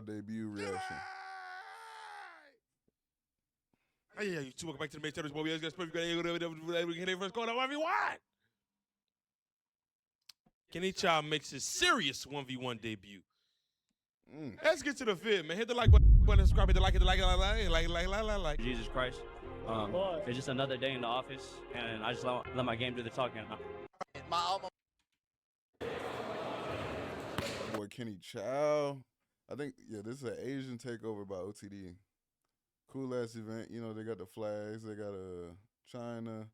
debut reaction. Hey, yeah, you two welcome back to the main channel. We guys perfect. We can hit first going on everyone. Kenny Child makes his serious 1v1 debut. Let's get to the vid, man. Hit the like button, subscribe, hit the like. Jesus Christ. It's just another day in the office, and I just let my game do the talking. Boy, Kenny Child. I think, yeah, this is an Asian takeover by OTD. Cool ass event. You know, they got the flags. They got China.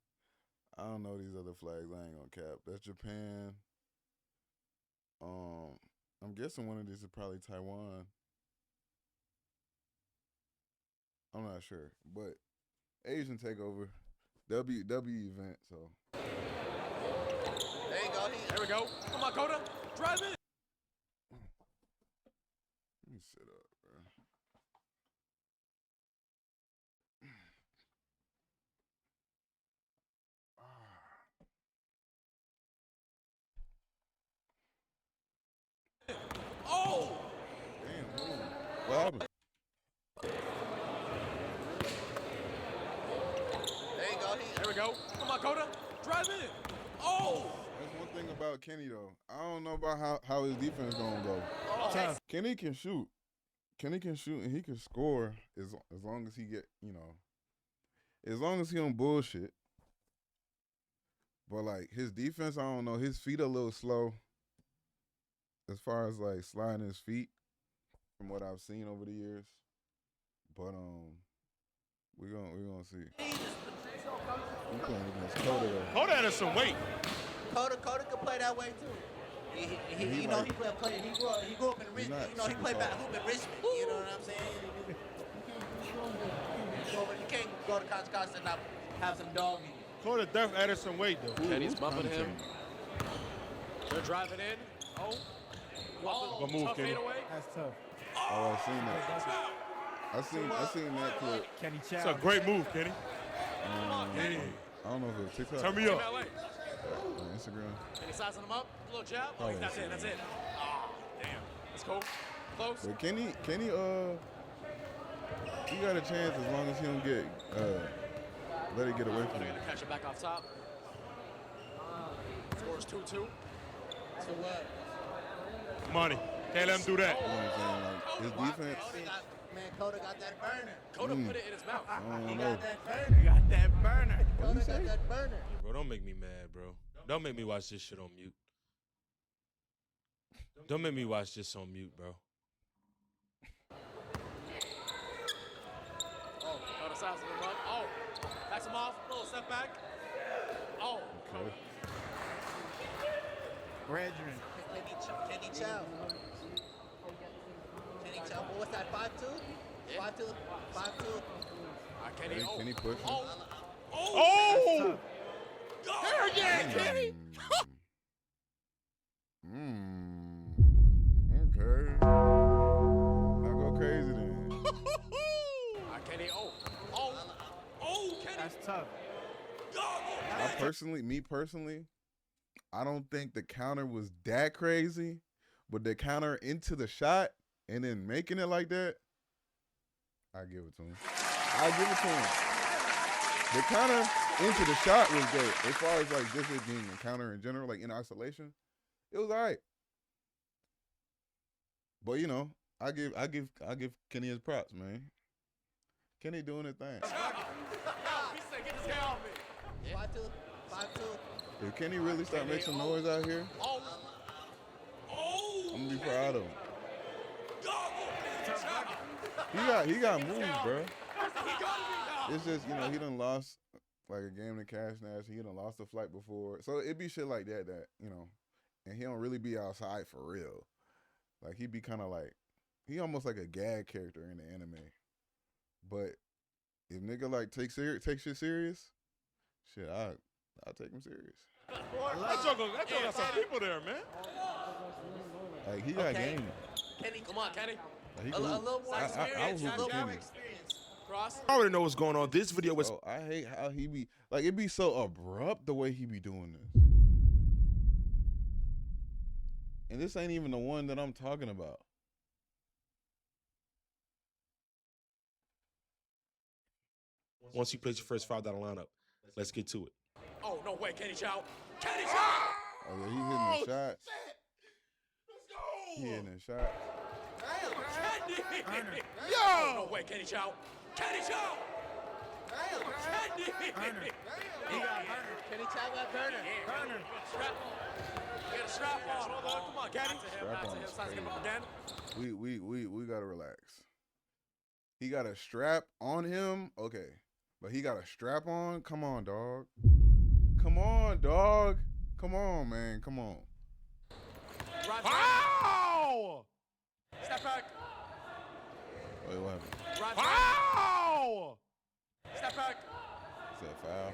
I don't know these other flags. I ain't gonna cap. That's Japan. I'm guessing one of these is probably Taiwan. I'm not sure, but Asian takeover, W event. So there you go. There we go. Come on, Coda, drive in. Let me sit up, bro. Oh! Damn, move. What happened? There you go. There we go. Come on, Coda, drive in. Oh! That's one thing about Kenny though. I don't know about how his defense gonna go. Oh. Kenny can shoot. Kenny can shoot and he can score as long as he get, as long as he don't bullshit. But like his defense, I don't know. His feet a little slow. As far as like sliding his feet, from what I've seen over the years. But we're gonna see. We playing against Coda though. Hold on to some weight. Coda can play that way too. He grew up in Richmond. He played back hoop in Richmond. You know what I'm saying? You can't go to Costa and not have some dog in you. Coda def added some weight though. Kenny's bumping him. They're driving in. Good move, tough Kenny. fadeaway. That's tough. Oh, I seen that. I seen that clip. Kenny It's Child. a great move, Kenny. I don't know if it was TikTok Turn me Team up. LA. on Instagram. Kenny sizing him up. A little jab. Oh, That's it. That's it. Oh, damn. That's cool. Close. But Kenny, he got a chance as long as he don't get let it get away from They're him. going to catch it back off top. Scores 2-2. So what? Money. Can't let him do that. You know what I'm saying? Like his defense, Coda got that burner. Coda put it in his mouth. I don't He know. got that burner. You got that burner. Coda got that burner. Bro, don't make me mad, bro. Don't make me watch this shit on mute. Don't make me watch this on mute, bro. Oh, Coda sizing him up. Oh, backs him off. Little step back. Oh. Okay. Brethren. Kenny Child. Kenny Child. What's that? 5'2"? Yeah. 5'2". Kenny. Oh. Kenny pushing. Oh. Oh! There again, Kenny. Okay. Now go crazy then. Kenny. Oh, Kenny. That's tough. Me personally, I don't think the counter was that crazy, but the counter into the shot and then making it like that, I give it to him. I give it to him. The counter into the shot was great. As far as like just it being a counter in general, like in isolation, it was all right. But I give Kenny his props, man. Kenny doing his thing. He said, get this guy off me. 5'2". If Kenny really start making some noise out here, I'm gonna be proud of him. He got moves, bro. It's just he done lost like a game to Cash Nash. He done lost a flight before, so it be shit like that and he don't really be outside for real. Like he be kind of like he almost like a gag character in the anime. But if nigga like take shit serious, shit, I take him serious. That joke got some people there, man. Like he got game. Kenny, Come on, Kenny. Like, he a can little hoop. more I experience. was hooping Kenny. Cross. I already know what's going on. This video was Oh, I hate how he be like it be so abrupt the way he be doing this. And this ain't even the one that I'm talking about. once you place your first foul down the lineup. Let's get to it. Oh, no way, Kenny Chow. Kenny Chow! Oh, yeah, he hitting the shots. Let's go! He hitting the shots. Kenny! Yo! Oh, no way, Kenny Chow. Kenny Chow! Kenny! He got Burner. Kenny Chow got Burner. Burner. Strap on. Get a strap on. Hold on. Come on, Kenny. Strap on is Size him up again. We gotta relax. He got a strap on him, okay, but he got a strap on. Come on, dog. Come on, dog. Come on, man. Come on. Wow! Step back. Wait, what happened? Wow! Step back. Is that foul?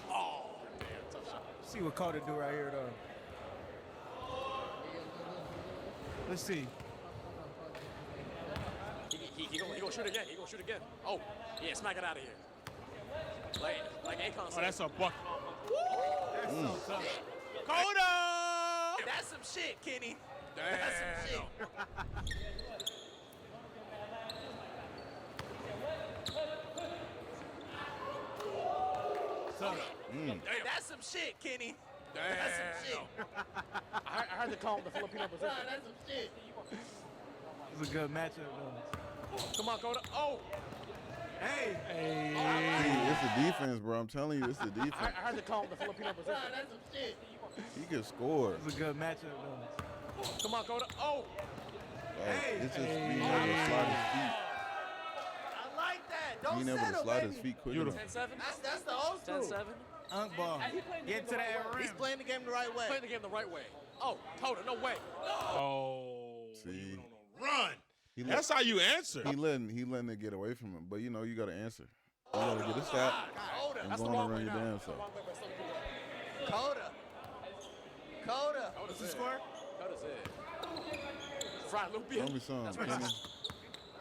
Oh, damn, tough shot. See what Carter do right here, though. Let's see. He gonna shoot again. He gonna shoot again. Oh, yeah, smack it out of here. Like Akon said. Oh, that's a buck. That's so tough. Coda! That's some shit, Kenny. Damn. That's some shit. Damn. That's some shit, Kenny. Damn. That's some shit. I heard they call him the Filipino position. That's some shit. It's a good matchup, though. Come on, Coda. Oh, Hey! See, it's the defense, bro. I'm telling you, it's the defense. I heard they call him the Filipino position. That's some shit. He can score. It's a good matchup, though. Come on, Coda. Oh, Like, it's just being able to slide his feet. I like that. Don't Being able to settle, slide baby. his feet quick Beautiful. enough. 10-7. That's the old school. 10-7. Unk ball. Get to that rim. He's playing the game the right way. Playing the game the right way. Oh, Coda, no way. Oh. See? You went on a run. He That's how you answer. He letting it get away from him. But you know, you gotta answer. You gotta get a stop Coda. and That's go the on wrong and run way your now. damn That's the self. wrong way by some people. Coda. Coda. Coda's the it. score? Coda's it. Fry Lupia. Show me something, Kenny.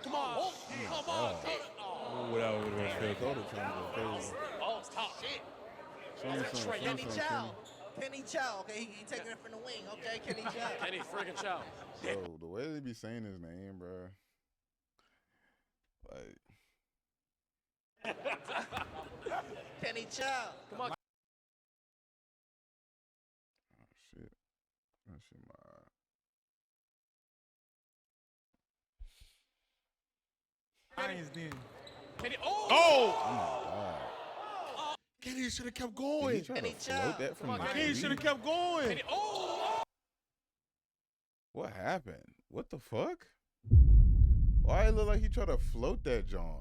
Come on. Come on, Coda. Oh, Without with Yeah, Dakota trying to go crazy. oh, it's tough. Shit. Show me something. Show me Kenny something, Chow. Kenny Chow. Okay, he taking it from the wing. Okay, Kenny Chow. Kenny friggin' Chow. Kenny. So the way they be saying his name, bro. Like, Kenny Chow. Come on. oh shit. That shit my Lions then. Kenny. Oh! Oh! oh my god. Kenny should have kept Did he going. try Kenny to float Chow. that from Come on, the Kenny lead? should have kept going. Kenny. Oh! What happened? What the fuck? Why it look like he tried to float that John?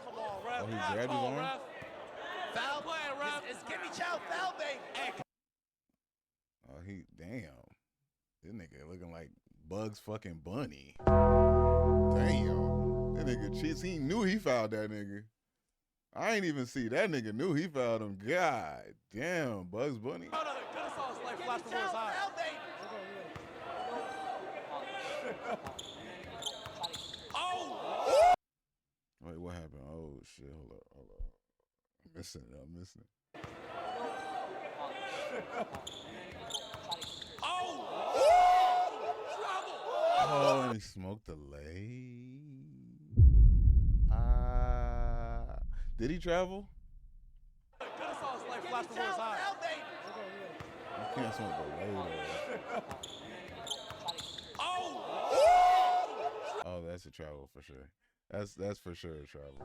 Come on, ref. Oh, he grabbed his Come on, arm? ref. Foul play, ref. It's Kenny Chow foul, baby. Hey, Oh, damn. This nigga looking like Bugs fucking Bunny. Damn. That nigga cheats. He knew he fouled that nigga. I ain't even see that nigga knew he fouled him. God damn, Bugs Bunny. no, good saw his leg Kenny flash before Chow his eyes. foul, baby. Oh! Wait, what happened? Oh shit, hold up. I'm missing it. Oh! Trouble! Oh, and he smoked the leg. Did he travel? Good saw his leg flash Kenny before his Chow eyes. foul, baby. You can't smoke the leg though. Oh! Oh, that's a travel for sure. That's for sure a travel.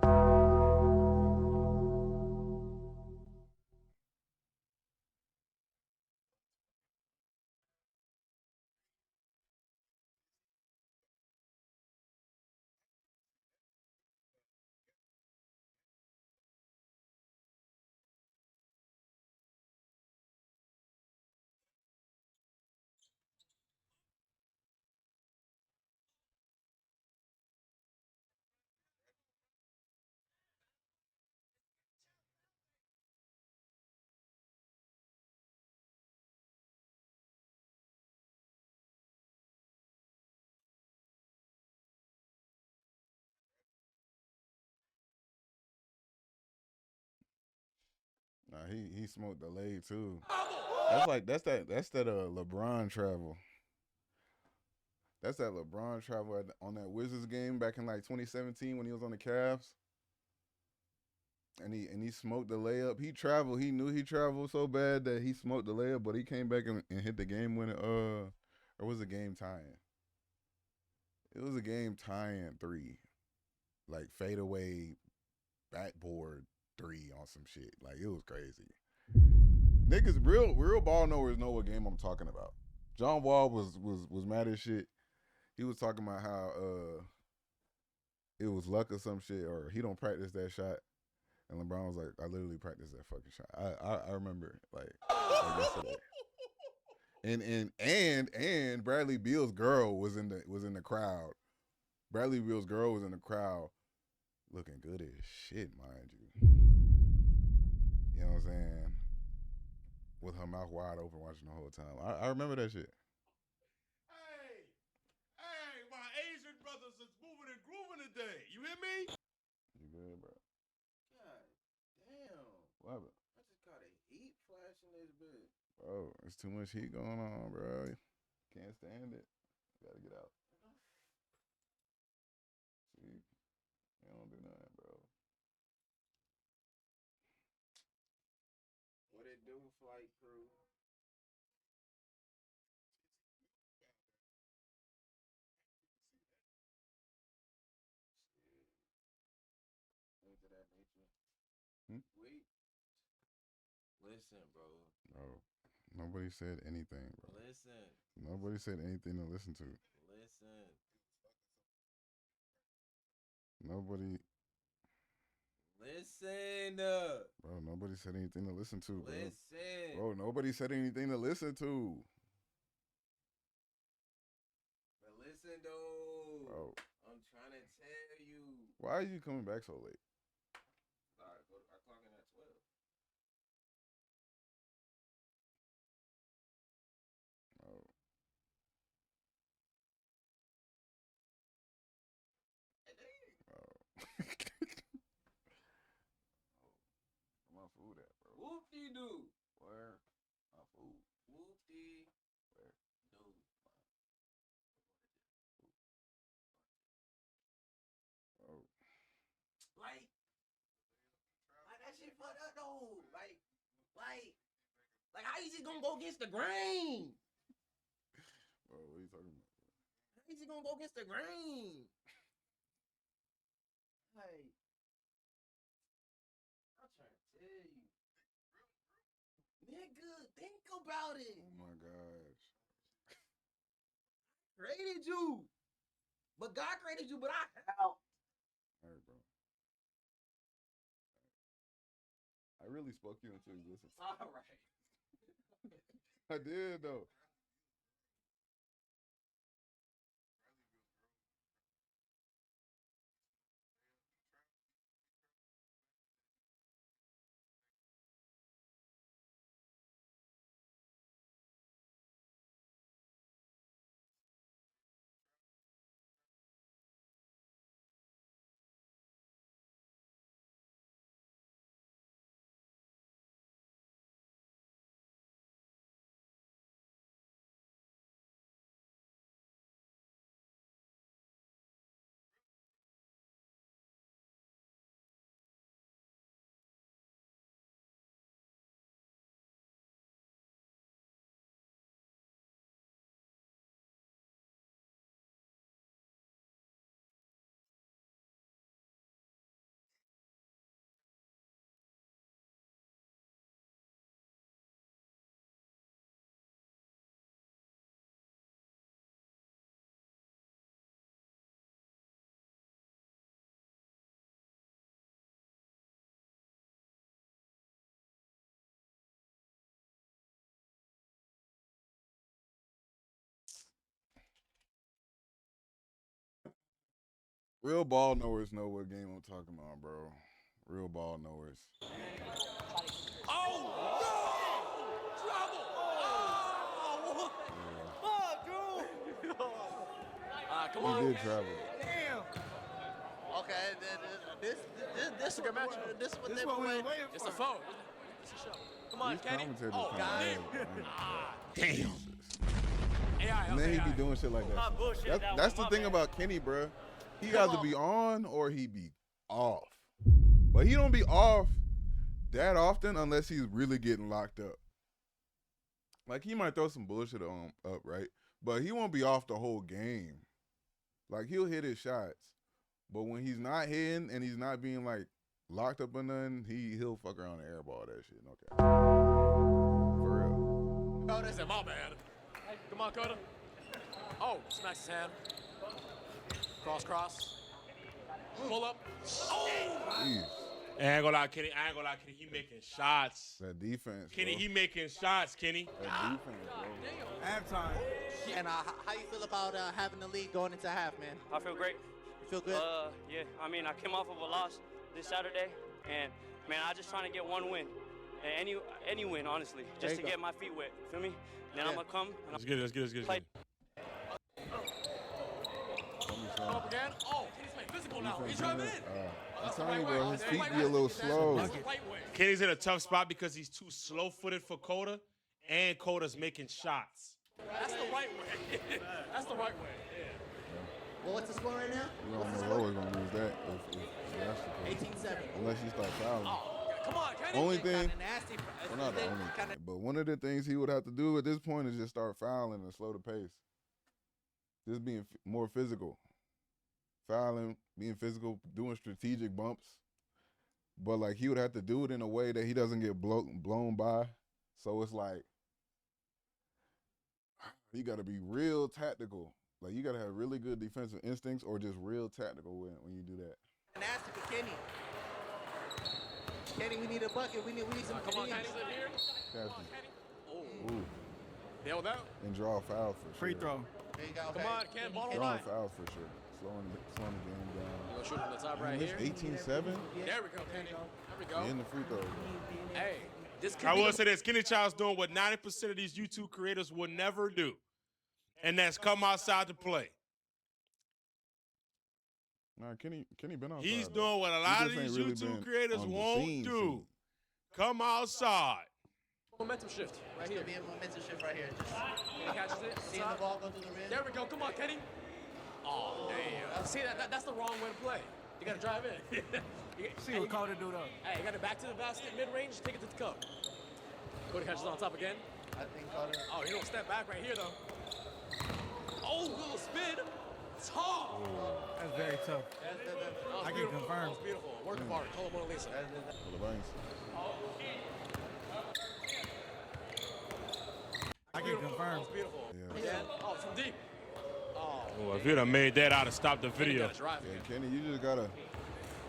Nah, he smoked the leg too. That's that LeBron travel. That's that LeBron travel on that Wizards game back in like 2017 when he was on the Cavs. And he smoked the layup. He traveled. He knew he traveled so bad that he smoked the layup, but he came back and hit the game winning. Or was the game tying? It was a game tying 3, like fadeaway backboard 3 on some shit. Like it was crazy. Niggas, real ball knowers know what game I'm talking about. John Wall was mad as shit. He was talking about how it was luck or some shit, or he don't practice that shot. And LeBron was like, I literally practiced that fucking shot. I remember like and Bradley Beal's girl was in the crowd. Bradley Beal's girl was in the crowd, looking good as shit, mind you. You know what I'm saying? With her mouth wide open, watching the whole time. I remember that shit. Hey, my Asian brothers is moving and grooving today. You hear me? You good, bro? What happened? I just got a heat flash in this bitch. Bro, it's too much heat going on, bro. Can't stand it. Gotta get out. See? You don't do nothing, bro. What it do, flight crew? Into that nature. Wait. Listen, bro. Bro, nobody said anything, bro. Listen. Nobody said anything to listen to. Listen. Nobody. Listen. Bro, nobody said anything to listen to, bro. Listen. Bro, nobody said anything to listen to. But listen, though. Bro. I'm trying to tell you. Why are you coming back so late? Alright, I clock in at 12. Oh. Where my food at, bro? Whoop-de-doo. Where? My food. Whoop-de. Where? Dude. Oh. Like that shit fucked up though. Like how you just gonna go against the grain? Bro, what are you talking about? How you just gonna go against the grain? Like, I'm trying to tell you. Nigga, think about it. Oh my gosh. Created you. But God created you, but I helped. All right, bro. I really spoke you into existence. All right. I did, though. Real ball knowers know what game I'm talking about, bro. Real ball knowers. Oh, no! Trouble! Oh! Fuck, dude. Come He on. did travel. Damn. Okay, this a good match. This what This they what we were was waiting It's for. a foe. It's a show. Come on, These Kenny. commentators Oh, kinda God. lame, man. Damn. Jesus. And And then he be doing shit like that. That's the thing about Kenny, bro. He either be on or he be off. But he don't be off that often unless he's really getting locked up. Like, he might throw some bullshit up, right? But he won't be off the whole game. Like, he'll hit his shots. But when he's not hitting and he's not being, like, locked up or nothing, he'll fuck around and airball that shit. Okay. For real. Oh, that's my bad. Come on, Coda. Oh, smacks his hand. Cross. Pull up. Oh! Jeez. I ain't gonna lie, Kenny. He making shots. That defense, Kenny, bro. he making shots, Kenny. That defense, bro. Halftime. And how you feel about having the lead going into half, man? I feel great. You feel good? Yeah. I mean, I came off of a loss this Saturday, and man, I just trying to get one win, and any win, honestly, just to get my feet wet. Feel me? Then I'm gonna come. And Let's get it. play. Come up again. Oh, Kenny's playing physical now. He's driving in. I'm telling you, bro, his feet be a little slow. That's the right way. Kenny's in a tough spot because he's too slow-footed for Coda, and Coda's making shots. That's the right way. That's the right way. Yeah. Well, what's the score right now? You don't know always gonna lose that if that's the case. 18-7. Unless you start fouling. Oh, come on, Kenny. Only thing, Kinda nasty. well, not the only thing, but one of the things he would have to do at this point is just start fouling and slow the pace. Just being more physical. Fouling, being physical, doing strategic bumps. But, like, he would have to do it in a way that he doesn't get blown by. So it's like, you got to be real tactical. Like, you got to have really good defensive instincts or just real tactical when you do that. Nasty for Kenny. Kenny, we need a bucket. We need some Come on, cleans. Kenny's in here. Catch Oh, Ooh. nailed that. And draw a foul for sure. Free throw. There you go. Come on, Ken, ball Drawing line. fouls for sure. Slowing the game down. Go shoot from the top right Man, here. it's 18-7. There we go, Kenny. There we go. In the free throw. Hey, this could I be will the- say this: Kenny Child's doing what 90% of these YouTube creators will never do, and that's come outside to play. Nah, Kenny been outside. He's though. doing what a lot of just these ain't really YouTube been creators on the won't scene. do. Come outside. momentum shift right It's here. gonna be a momentum shift right here. Just He catches it. seeing the ball go through the rim. There we go. Come on, Kenny. Oh, damn. See, that's the wrong way to play. You got to drive in. See what Coda do though. Hey, you got it back to the basket, mid-range, take it to the cup. Cody catches on top again. I think Carter. Oh, you don't step back right here, though. Oh, little spin. Tough. That's very tough. That was I can beautiful. confirm. That was beautiful. Work of art. Call him Mona Lisa. For the Banks. I can Beautiful. That confirm. was beautiful. Yeah. Again. Oh, from deep. Oh, Oh, if you'd have made that, I'd have stopped the you video. gotta drive Yeah, again. Kenny, you just gotta.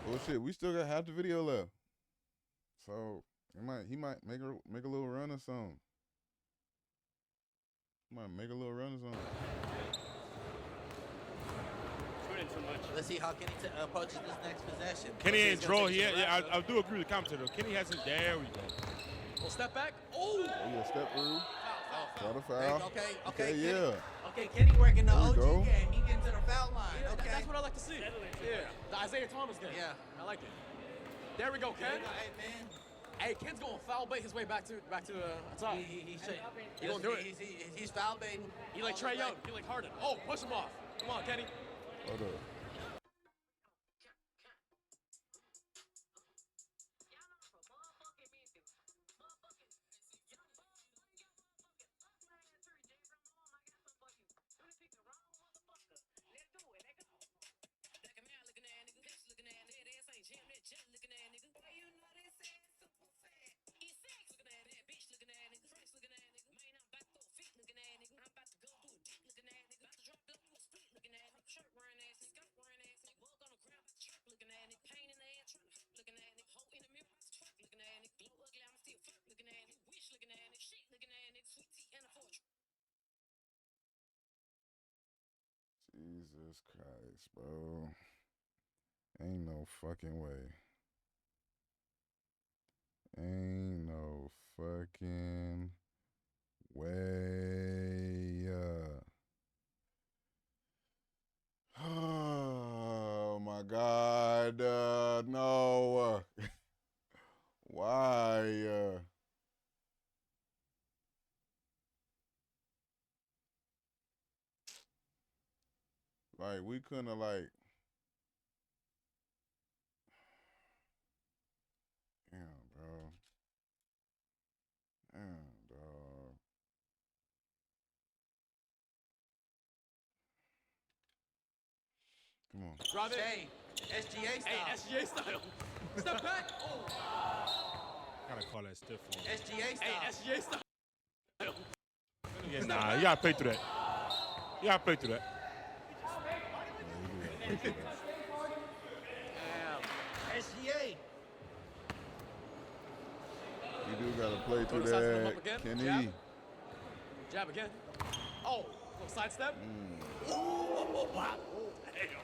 Well, shit, we still got half the video left. So he might make a little run or something. Might make a little run or something. Shooting too much. Let's see how Kenny approaches this next possession. Kenny He's ain't gonna draw. take Yeah, some yeah, reps, I do agree with the commentator. Kenny hasn't. There we go. Little step back. Oh! Oh yeah, step through. Got a foul. Okay, Okay, Kenny. yeah. Okay, Kenny working the There we OG go. game. He getting to the foul line. Yeah, Okay. that's what I like to see. Yeah, the Isaiah Thomas game. Yeah. I like it. There we go, Ken. Hey man, Hey, Ken's going to foul bait his way back to the top. he should. He gonna do it. He's foul baiting. He like Trey Young. He like Harden. Oh, push him off. Come on, Kenny. Hold up. Jesus Christ, bro. Ain't no fucking way. Ain't no fucking way. Oh my God. No. Why? Like, we couldn't have, like, damn, bro. Damn, dog. Come on. Drive it. Hey, SGA style. Hey, SGA style. Step back. Oh. Gotta call that stiff one. SGA style. Hey, SGA style. Yeah, nah, you gotta play through that. You gotta play through that. SGA. You do gotta play through Go to the sides of them that, up again. Kenny. Jab. Jab again. Oh, little sidestep. Wow. Damn.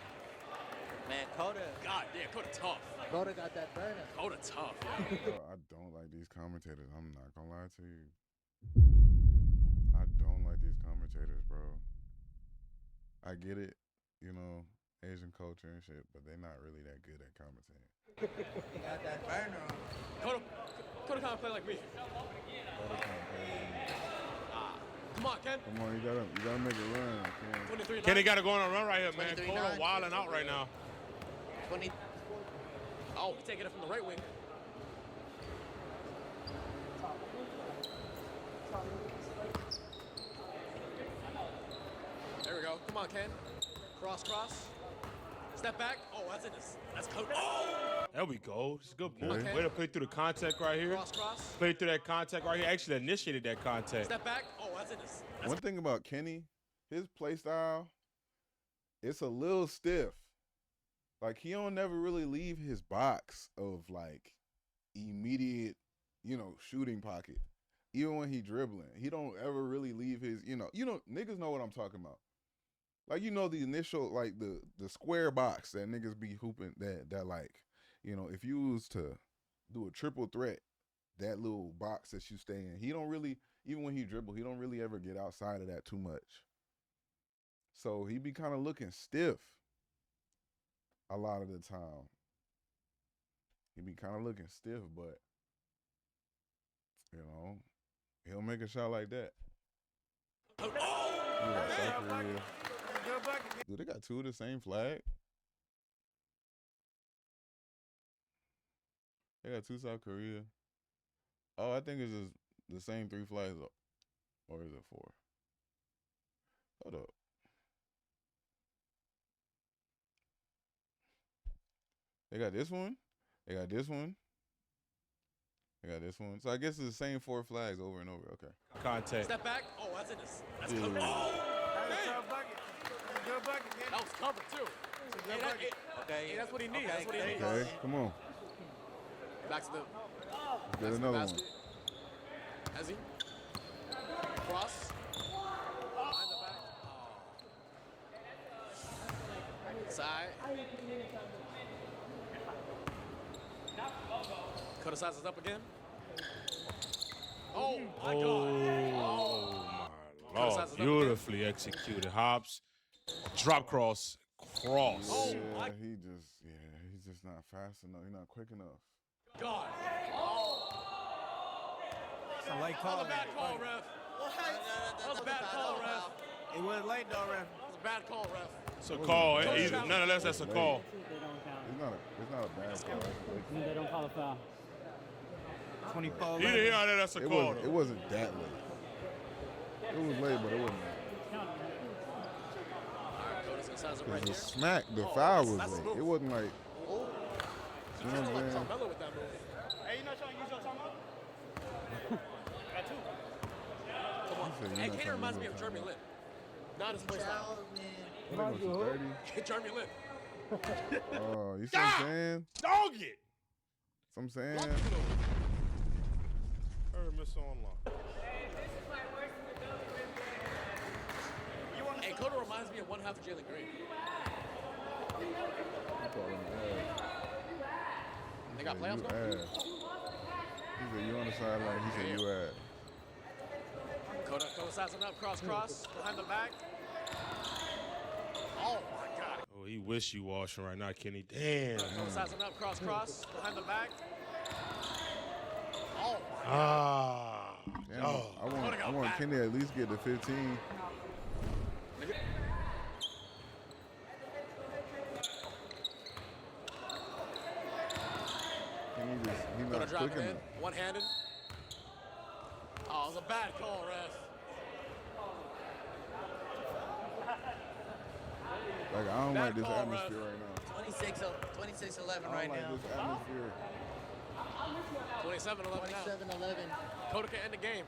Man, Coda. God damn, Coda tough. Coda got that burner. Coda tough. Yeah. Bro, I don't like these commentators. I'm not gonna lie to you. I don't like these commentators, bro. I get it, you know, Asian culture and shit, but they're not really that good at commentating. He got that burner on. Coda kind of play like me. Come on, Ken. Come on, you gotta make it run, Ken. 23. Kenny got to go on a run right here, man. 23-9. Coda wilding out right now. 20. Oh, we taking it from the right wing. There we go. Come on, Ken. Cross. Step back. Oh, that's in this. That's Coda. Oh! There we go. It's a good move. Okay. Way to play through the contact right here. Cross. Play through that contact right here. Actually initiated that contact. Step back. Oh, that's in this. That's One thing about Kenny, his play style, it's a little stiff. Like, he don't never really leave his box of, like, immediate, you know, shooting pocket. Even when he dribbling, he don't ever really leave his, you know, niggas know what I'm talking about. Like, you know, the initial, like, the square box that niggas be hooping, that like, you know, if you was to do a triple threat, that little box that you stay in, he don't really, even when he dribble, he don't really ever get outside of that too much. So he be kind of looking stiff a lot of the time. He be kind of looking stiff, but, you know, he'll make a shot like that. Dude, they got two of the same flag? They got two South Korea. Oh, I think it's just the same three flags, or is it four? Hold up. They got this one. They got this one. They got this one. So I guess it's the same four flags over and over. Okay. Contact. Step back. Oh, that's in this. That's Yeah. Coda. Oh, bucket. Good bucket, man. that was covered too. Hey, Okay. that's what he needs. Okay, That's what he needs. Okay, come on. Back to the Get another one. basket. Has he? Cross. Behind the back. Oh. Side. Coda sizes up again. Oh my God. Oh my Lord. Beautifully executed. Hops. Drop cross. Cross. Oh, Yeah, he's just not fast enough. He's not quick enough. God. It's a late That call. was a bad call, ref. That was a bad call, ref. It wasn't late though, ref. That was a bad call, ref. It's a call. Nonetheless, that's a call. It's not a bad call. They don't call a foul. 24. You didn't hear that? That's a call. It wasn't that late. It was late, but it wasn't. Coda's gonna size up right The here. smack, the Oh, foul that's was a late. move. It wasn't like, Oh. you know what I'm saying? Carmelo with that move. Hey, you not trying to use your timeout? Got two. Come on. He said, Hey, "You're not Kaner reminds me trying of to Jeremy use Lin. Not his play style. What are they going to 30? Jeremy Lin. Oh, you see what I'm saying? Dog it. So I'm saying. Block the move. Heard miss online. Hey, Coda reminds me of one half of Jalen Green. They got playoffs You going? ass. He said, you on the sideline. He said, you ass. Coda sizing up, cross, behind the back. Oh my God. Oh, he wishy-washing right now, Kenny. Damn. Coda sizing up, cross, behind the back. Oh my God. Ah. Damn, Oh. I want Kenny to at least get to 15. driving clicking in, now. one-handed. Oh, it was a bad call, ref. Like, I don't Bad like this call, atmosphere ref. right now. 26-11 I right don't like now. this atmosphere. 27-11 now. 27-11. Coda can end the game.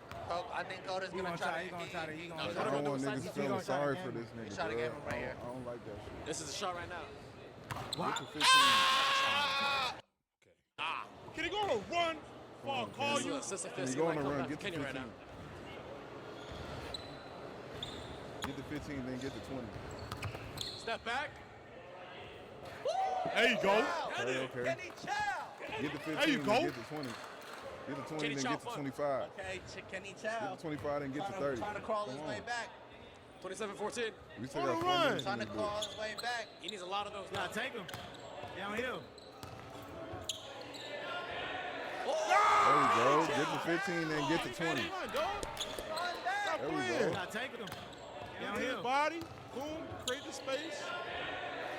I think Coda's gonna try to. Like, Coda I don't gonna want do a niggas side- feeling sorry for this He nigga, shot a bro. game right here. I don't like that shit. This is a shot right now. Get to 15. Can he go on a run before I call This is you? a sister Can fist. you go on a Come run? back Get to to Kenny 15. right now. Get to 15, then get to 20. Step back. There you go. Okay. Kenny Chow. Get to 15, There you then go. get to 20. Get to 20, Kenny then Chow get to fun. 25. Okay, Kenny Get Chow. to 25, then get to 30. Trying to crawl Come his on. way back. 27-14. We still On got the 4 run. minutes in Trying to this crawl bitch. his way back. He needs a lot of those now. Take him. Downhill. There we go. Get to 15, then get to 20. Come on, dog. Stop There we playing. go. Take him. Hit his Downhill. body. Boom. Create the space.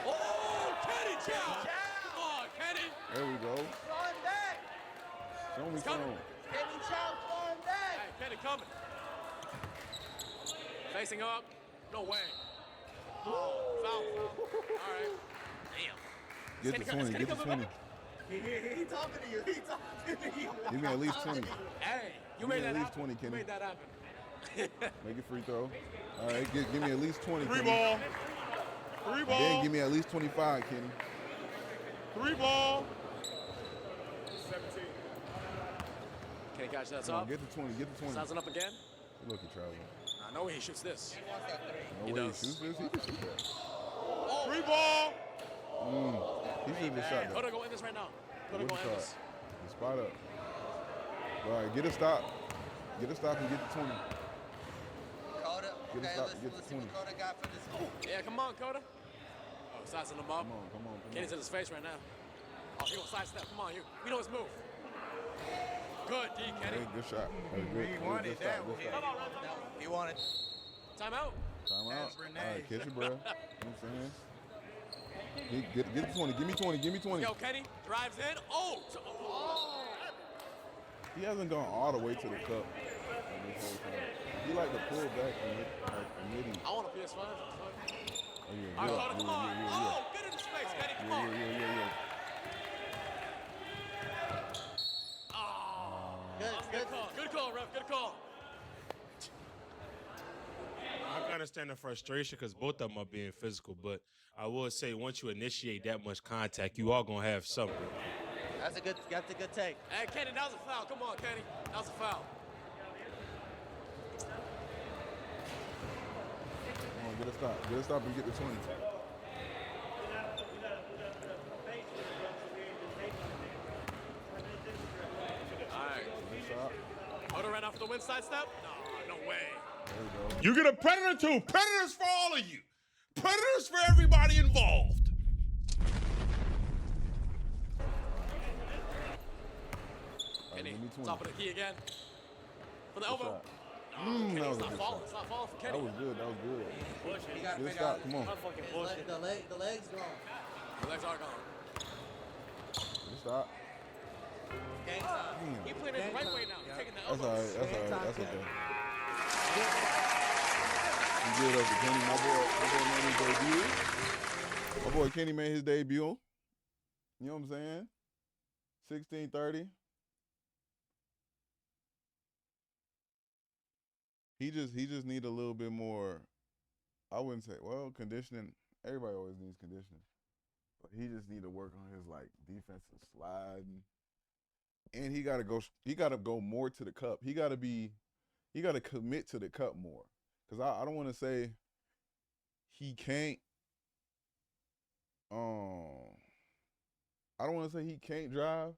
Oh, Kenny Chow. Come on, Kenny. There we go. Throwing back. Show me He's coming. some. Kenny Chow throwing back. Hey, Kenny coming. Facing up. No way. Oh, foul. All right. Damn. Get to 20. Get to 20. He talking to you. He talking to you. Give me at least 20. Hey, you Give me made at that least happen. 20, You Kenny. made that happen. Make a free throw. All right, give me at least 20, 3 Kenny. ball. 3 Then ball. give me at least 25, Kenny. 3 ball. Kenny catch that Come on, up. get to 20. Get to 20. Sizing up again. Look at Travel. I know he shoots this. No He way does. he shoots this. He can shoot that. 3 ball. He should have just shot that. Coda go in this right now. Coda Good go in shot. this. The spot up. All right, get a stop. Get a stop and get to 20. Coda. Get a Okay, stop, let's get to see what 20. Coda got for this. Yeah, come on, Coda. Oh, sizing him up. Come on, come on, come Kenny's on. in his face right now. Oh, he gonna sidestep. Come on, you. We know his move. Good, D, Kenny. Hey, good shot. That was good. He Good wanted shot, that good one. shot. He wanted. Timeout. Time out. That's All Renee. right, catch it, bro. You know what I'm saying? Get to 20. Give me 20. Give me 20. Yo, Kenny drives in. Oh. He hasn't gone all the way to the cup in this whole time. He like to pull back and midi. I want a PS5. Oh, yeah, All right, yeah, Coda, come on. yeah. Oh, get in the space, Kenny. Come on. Yeah. Oh. Good. Good call, ref. Good call. I can understand the frustration because both of them are being physical, but I will say once you initiate that much contact, you are gonna have something. That's a good take. Hey, Kenny, that was a foul. Come on, Kenny. That was a foul. Come on, get a stop. Get a stop and get to 20. All right. Good shot. Coda ran off the wind side step. No way. There we go. You get a predator too. Predators for all of you. Predators for everybody involved. Kenny, give me 20. top of the key again. For the Good elbow. shot. Kenny's that was a not good falling. shot. It's not falling for Kenny. That was good. That was good. He got to Good figure stop. out. Come on. The legs gone. The legs are gone. Good stop. Game time. Damn. He playing it the right way now. He's taking the That's all elbows. right. That's all right. That's okay. You good up to Kenny. My boy made his debut. My boy Kenny made his debut. You know what I'm saying? 16-30. He just need a little bit more. I wouldn't say, well, conditioning. Everybody always needs conditioning, but he just need to work on his like defensive sliding. And he gotta go more to the cup. He gotta commit to the cup more. Cause I don't want to say he can't. I don't want to say he can't drive,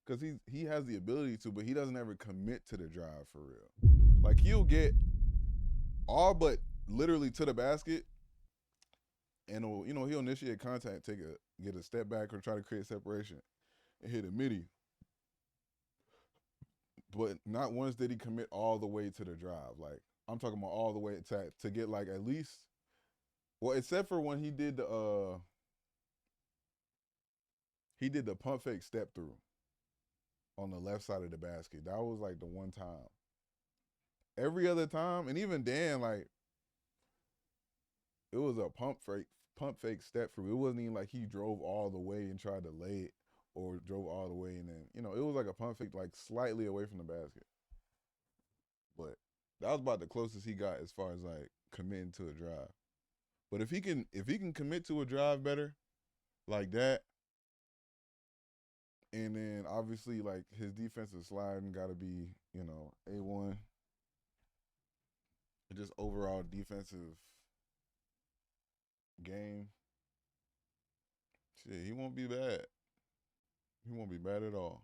cause he has the ability to, but he doesn't ever commit to the drive for real. Like he'll get all but literally to the basket, and he'll initiate contact, get a step back or try to create separation, and hit a midi. But not once did he commit all the way to the drive. Like I'm talking about all the way to get like at least, well, except for when he did the pump fake step through. on the left side of the basket. That was like the one time. Every other time, and even then, like, it was a pump fake step through. It wasn't even like he drove all the way and tried to lay it or drove all the way and then, you know, it was like a pump fake like slightly away from the basket. But that was about the closest he got as far as like committing to a drive. But if he can commit to a drive better like that, and then obviously like his defensive sliding got to be, you know, A1. Just overall defensive game. Shit, he won't be bad. He won't be bad at all.